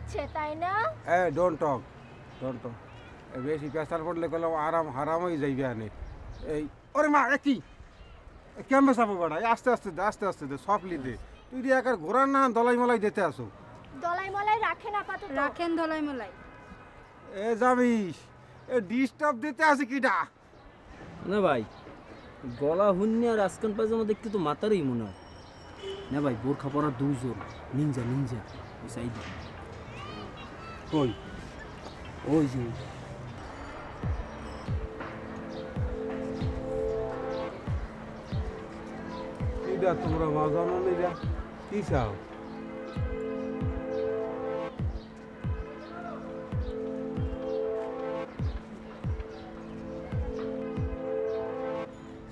হচ্ছে তাই না? ডোন্ট টক বেশি প্রেসার পড়লে গেলাম আরাম হারাম হয়ে যাইবে আনে এই ওরে মা কি কেমন চাপো বেড়া আস্তে আস্তে দে আস্তে আস্তে দে সফলি দে তুই দিয়ে একার ঘোরার না দলাই মলাই দিতে আসো দলাই মলাই রাখেন আপাতত রাখেন দলাই মলাই এ যাবিস এ ডিস্টার্ব দিতে আসে কিটা না ভাই গলা হুন্নি আর আজকান পায়জামা দেখতে তো মাতারই মনে হয় না ভাই বোরখা পরা দুজন নিনজা ওই সাইডে কই ওই যে এইটা তোমরা মাজানো নেই যা কি চাও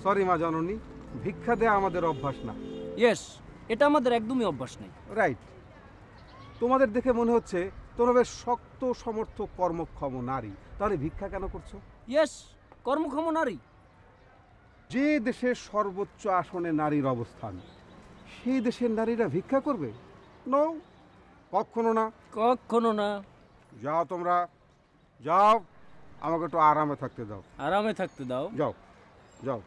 সরি মা জননী ভিক্ষা দেয়া আমাদের অভ্যাস না ইয়েস এটা আমাদের একদমই অভ্যাস নেই রাইট তোমাদের দেখে মনে হচ্ছে তোমরা বেশ শক্ত সমর্থ কর্মক্ষম নারী তাহলে ভিক্ষা কেন করছো ইয়েস কর্মক্ষম নারী যে দেশের সর্বোচ্চ আসনে নারীর অবস্থান সেই দেশের নারীরা ভিক্ষা করবে নো কখনো না যাও তোমরা যাও আমাকে একটু আরামে থাকতে দাও যাও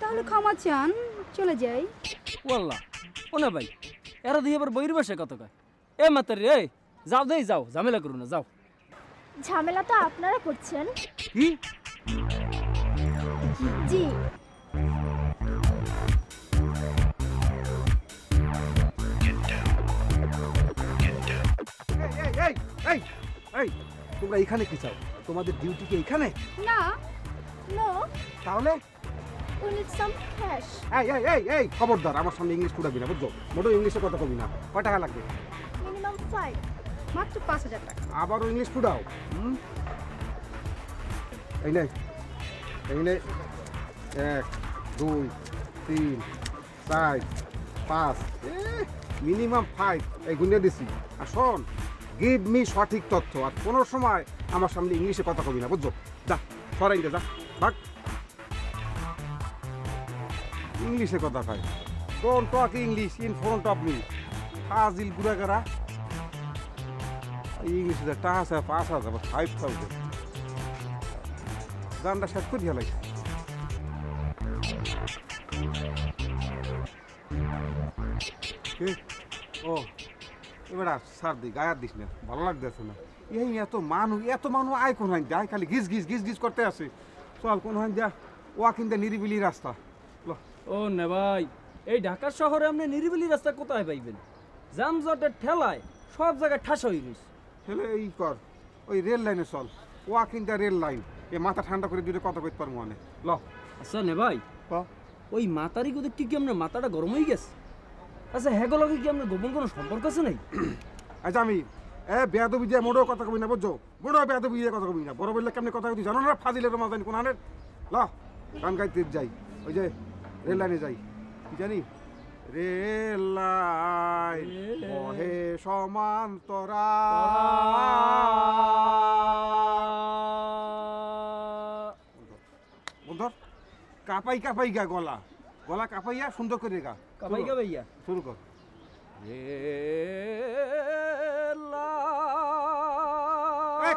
তাহলে ক্ষমা চান চলে যাই ওয়াল্লাহ ও না ভাই এরা দিয়ে আবার বইর বসে কত কয় এ মাতারি রে যাও ঝামেলা করো না যাও ঝামেলা তো আপনারা করছেন কি জি এই তোমরা এখানে কি চাও তোমাদের ডিউটি কি এখানে না নো তাহলে উই নিড সাম ক্যাশ এই খবরদার আমার সামনে ইংলিশ কুড়াবি না বুঝছো মোটেও ইংলিশে কথা কবি না কয় টাকা লাগবে মিনিমাম 5 মাত্র 5000 টাকা আবারও ইংলিশ কুড়াও এই নে 1 2 3 4 5 মিনিমাম 5 এই গুণে দিছি আর শোন গিভ মি সঠিক তথ্য আর কোনো সময় আমার সামনে ইংলিশে কথা কবি না বুঝছো যা সরাই দে যা ভাগ ইংলিশে কথা কয় don't talk English in front of me ফাজিল গুড়াগারা ইংলিশে যা টাকা আছে 5000 বা 5000 গানটা শেষ করে দিয়ে লাগে ও এবার সার দি গায়ার দিস না ভালো লাগতেছে না এই এত মানুষ আয় কোন হয় যায় খালি গিজ করতে আসে চল কোন হয় যা ওয়াকিং দ্য নিরিবিলি রাস্তা ও না ভাই এই ঢাকা শহরে আপনি নিরিবিলি রাস্তা কোথায় পাইবেন জামজটের ঠেলায় সব জায়গায় ঠাসা হয়ে গেছে হেলে এই কর ওই রেল লাইনে চল ওয়াকিং দ্য রেল লাইন এ মাথা ঠান্ডা করে দিলে কত কইতে পারবো মানে ল আচ্ছা নে ভাই ওই মাতারি কোথায় কি আপনার মাথাটা গরম হয়ে গেছে আচ্ছা হ্যাগো লগে কি আপনার গোপন কোনো সম্পর্ক আছে নাই আচ্ছা আমি বেয়াদবি দিয়ে মোড়েও কথা কবি না বুঝছো মোড়েও বেয়াদবি দিয়ে কথা কবি না বড় বললে কেমনি কথা কবি জানো না ফাজিলের মাজানি কোন আনের ল গান গাইতে যাই ওই যে রেল লাইনে যাই কি জানি রেল লাইন বহে সমান্তরা বন্ধর কাপাই গা গলা কাপাইয়া সুন্দর করে গা কাপাই গা ভাইয়া শুরু কর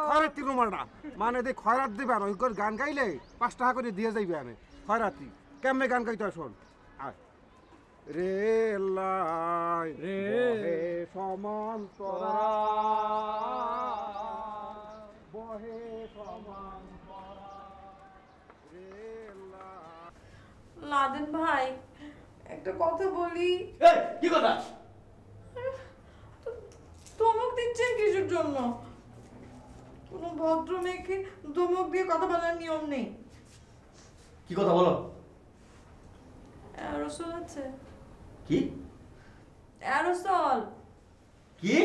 খয়রাতি রুমালটা মানে দে খয়রাত দিবে আর ওই গান গাইলে 5 টাকা করে দিয়ে যাইবে আনে খয়রাতি কেমনে গান গাইতে শোন আর রেল লাইন বহে সমান্তরা বহে সমান্তরা রেল লাদেন ভাই একটা কথা বলি কি কথা ধমক দিচ্ছেন কিছুর জন্য কোনো ভদ্র মেয়েকে ধমক দিয়ে কথা বলার নিয়ম নেই কি কথা বলো অ্যারোসল আছে কি অ্যারোসল কি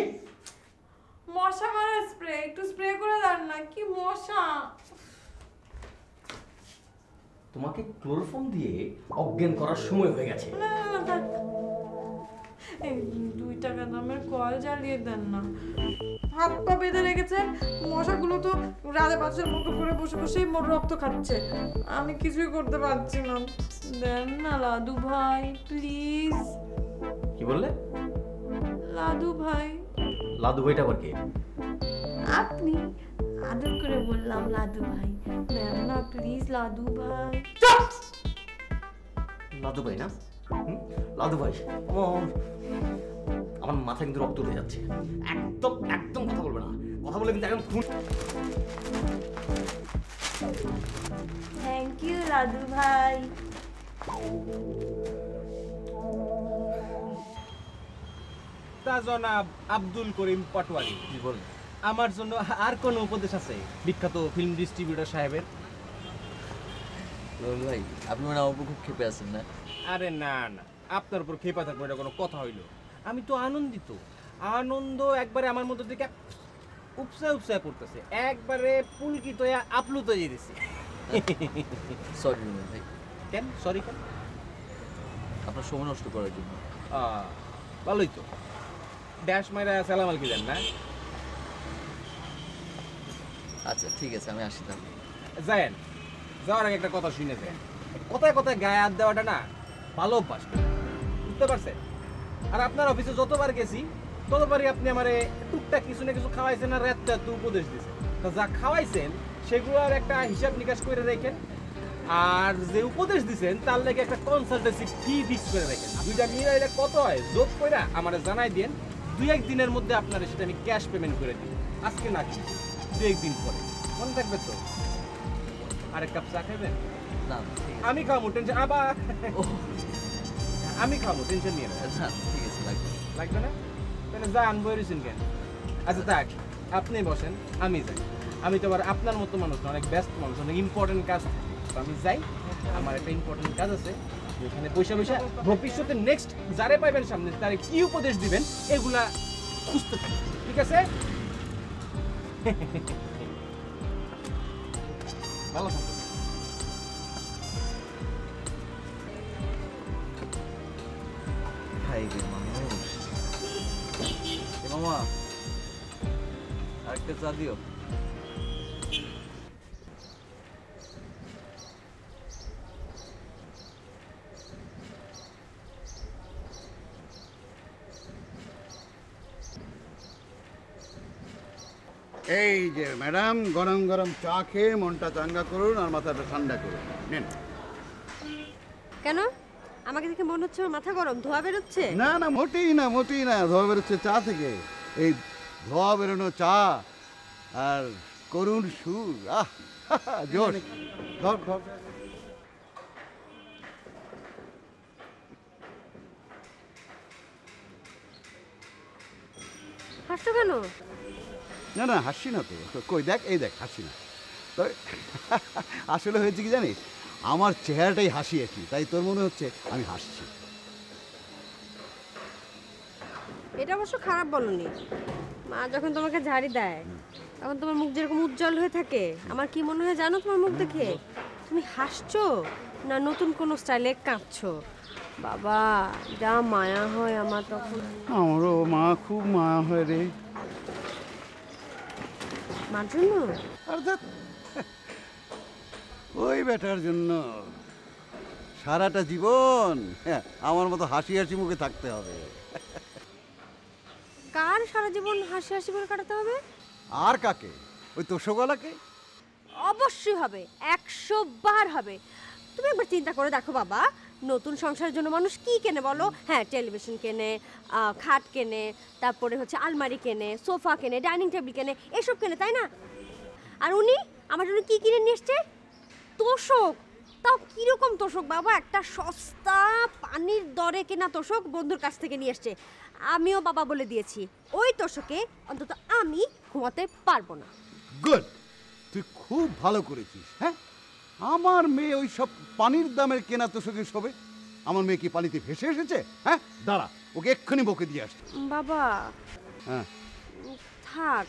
মশা মারার স্প্রে একটু স্প্রে করে দেন না কি মশা তোমাকে ক্লোরোফর্ম দিয়ে অজ্ঞান করার সময় হয়ে গেছে না এই 2 টাকা দামের কল জ্বালিয়ে দেন না হাত পা বেঁধে রেখেছে মশাগুলো তো রাজা বাদশার মতো করে বসে বসেই মোর রক্ত খাচ্ছে আমি কিছুই করতে পারছি না দেন না লাদু ভাই প্লিজ কি বললে লাদু ভাই। লাদু ভাইটা আবার কে? আপনি আদর করে বললাম লাদু ভাই। ম্যাম না প্লিজ লাদু ভাই। লাদু ভাই না? লাদু ভাই আমার মাথা কিন্তু রক্ত উঠে যাচ্ছে। একদম একদম কথা বলবে না, কথা বলে কিন্তু একদম খুন। থ্যাংক ইউ লাদু ভাই। জনাব আব্দুল করিম পাটোয়ারি, কি বলেন? আমার জন্য আর কোন উপদেশ আছে বিখ্যাত ফিল্ম ডিস্ট্রিবিউটর সাহেবের? ভাই আপনি মানে আমার উপর খুব ক্ষেপে আছেন না? আরে না না, আপনার উপর খেপা থাকবো এটা কোনো কথা হইলো? আমি তো আনন্দিত, আনন্দ একবারে আমার মধ্যে থেকে উপসায় উপসায় পড়তেছে, একবারে পুলকিত হয়ে আপ্লুত হয়ে যেতেছে। সরি ভাই। কেন সরি কেন? আপনার সময় নষ্ট করার জন্য। ভালোই তো, ড্যাশ মাইরা সালাম আলকি দেন না? আচ্ছা ঠিক আছে, আমি আসি তাহলে। যায়েন, যাওয়ার আগে একটা কথা শুনে যান। কথায় কথায় গায়ে হাত দেওয়াটা না ভালো অভ্যাস না, বুঝতে পারছেন? আর আপনার অফিসে যতবার গেছি ততবারই আপনি আমারে টুকটাক কিছু না কিছু খাওয়াইছেন আর রাত রাত উপদেশ দিয়েছেন। তা যা খাওয়াইছেন সেগুলোর একটা হিসাব নিকাশ করে রাখেন, আর যে উপদেশ দিয়েছেন তার লাগে একটা কনসালটেন্সি ফি ফিক্স করে রাখেন। দুইটা মিলাইলে কত হয় যোগ করে আমারে জানাই দেন। 2-1 দিনের মধ্যে আপনার সেটা আমি ক্যাশ পেমেন্ট করে দিই। আজকে না কিন্তু 2-1 দিন পরে, মনে থাকবে তো? আরেক কাপ চা খাবেন? না আমি খাবো, টেনশন আবার আমি খাবো, টেনশন নিয়ে না। ঠিক আছে, লাগবে লাগবে না? তাহলে যা আনবো রিসেন কেন? আচ্ছা থাক, আপনি বসেন, আমি যাই। আমি তো আবার আপনার মতো মানুষ না, অনেক ব্যস্ত মানুষ, অনেক ইম্পর্টেন্ট কাজ থাকে। তো আমি যাই, আমার একটা ইম্পর্টেন্ট কাজ আছে। এখানে বসে বসে ভবিষ্যতে নেক্সট যারে পাইবেন সামনে তারে কি উপদেশ দিবেন এগুলা খুঁজতে থাকি, ঠিক আছে? ভালো থাকবেন। ভাই রে মানুষ। মামা আরেকটা চা দিও। এই যে ম্যাডাম, গরম গরম চা খেয়ে মনটা চাঙ্গা করুন আর মাথাটা ঠান্ডা করুন। নেন। কেন আমাকে দেখে মনে হচ্ছে ওর মাথা গরম, ধোয়া বেরোচ্ছে? না না, মোটেই না, মোটেই না। ধোয়া বেরোচ্ছে চা থেকে। এই ধোয়া বেরোনো চা আর করুণ সুর, আহ জোর। ধর ধর। হাসছো কেন? না না, হাসছি না তো। কই দেখ, এই দেখ, হাসি না তো। আসলে হয়েছে কি জানিস, আমার চেহারাটাই হাসিয়েছি, তাই তোর মনে হচ্ছে আমি হাসছি। এটা অবশ্য খারাপ বলনি। মা যখন তোমাকে ঝাড়ি দেয় তখন তোমার মুখ যেরকম উজ্জ্বল হয়ে থাকে, আমার কি মনে হয় জানো তোমার মুখ দেখে? তুমি হাসছো না নতুন কোনো স্টাইলে কাঁদছো? বাবা যা মায়া হয় আমার তখন। আমারও মা খুব মায়া হয় রে। মার জন্য? অর্থাৎ ওই বেটার জন্য সারাটা জীবন আমার মতো হাসি হাসি মুখে থাকতে হবে। কার সারা জীবন হাসি হাসি করে কাটাতে হবে? আর কাকে? ওই তোষগলাকে? অবশ্যই হবে, 100 বার হবে। তুমি একবার চিন্তা করে দেখো বাবা, নতুন সংসারের জন্য মানুষ কি কেনে বলো? হ্যাঁ, টেলিভিশন কেনে, খাট কেনে, তারপরে হচ্ছে আলমারি কেনে, সোফা কেনে, ডাইনিং টেবিল কেনে, এসব কেনে, তাই না? আর উনি আমার জন্য কি কিনে নিয়ে এসছে? তোষক। তাও কিরকম তোষক বাবা? একটা সস্তা পানির দরে কেনা তোষক বন্ধুর কাছ থেকে নিয়ে এসছে। আমিও বাবা বলে দিয়েছি ওই তোষকে অন্তত আমি ঘুমাতে পারবো না। গুড, তুই খুব ভালো করেছিস। হ্যাঁ, আমার মেয়ে ওই সব পানির দামের কেনা তোষকে শোবে? আমার মেয়ে কি পানিতে ভেসে এসেছে? হ্যাঁ, দাঁড়া, ওকে এক্ষুনি বকে দিয়ে আসছে। বাবা হ্যাঁ, থাক,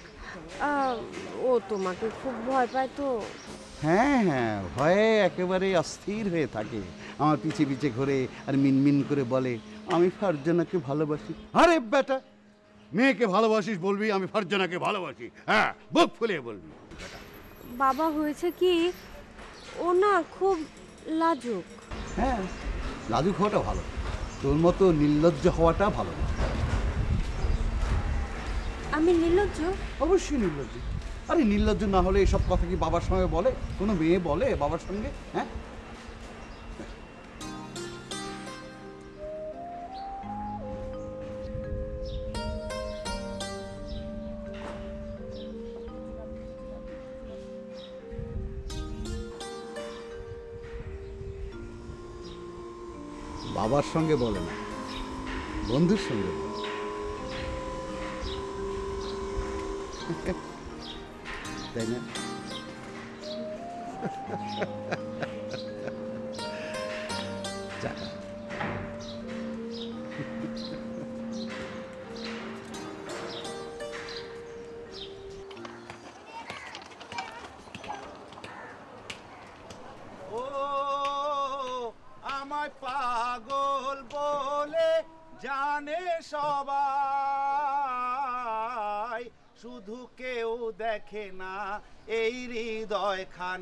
ও তোমাকে খুব ভয় পায় তো। হ্যাঁ হ্যাঁ, ভয়ে একেবারে অস্থির হয়ে থাকে। আমার পিছে পিছে ঘুরে আর মিনমিন করে বলে, আমি ফারজানাকে ভালোবাসি। আরে বেটা, মেয়েকে ভালোবাসিস বলবি আমি ফারজানাকে ভালোবাসি? হ্যাঁ, বুক ফুলিয়ে বলবি। বাবা হয়েছে কি, ও না খুব লাজুক। হ্যাঁ, লাজুক হওয়াটা ভালো, তোর মতো নির্লজ্জ হওয়াটা ভালো না। আমি নির্লজ্জ? অবশ্যই নির্লজ্জ। আরে নির্লজ্জ না হলে এসব কথা কি বাবার সঙ্গে বলে? কোনো মেয়ে বলে বাবার সঙ্গে? হ্যাঁ, বাবার সঙ্গে বলে না, বন্ধুর সঙ্গে বলে। তাই না? যাক। ও আমায় পাগল বলে জানে সবাই, শুধু কেউ দেখে না এই হৃদয় খান।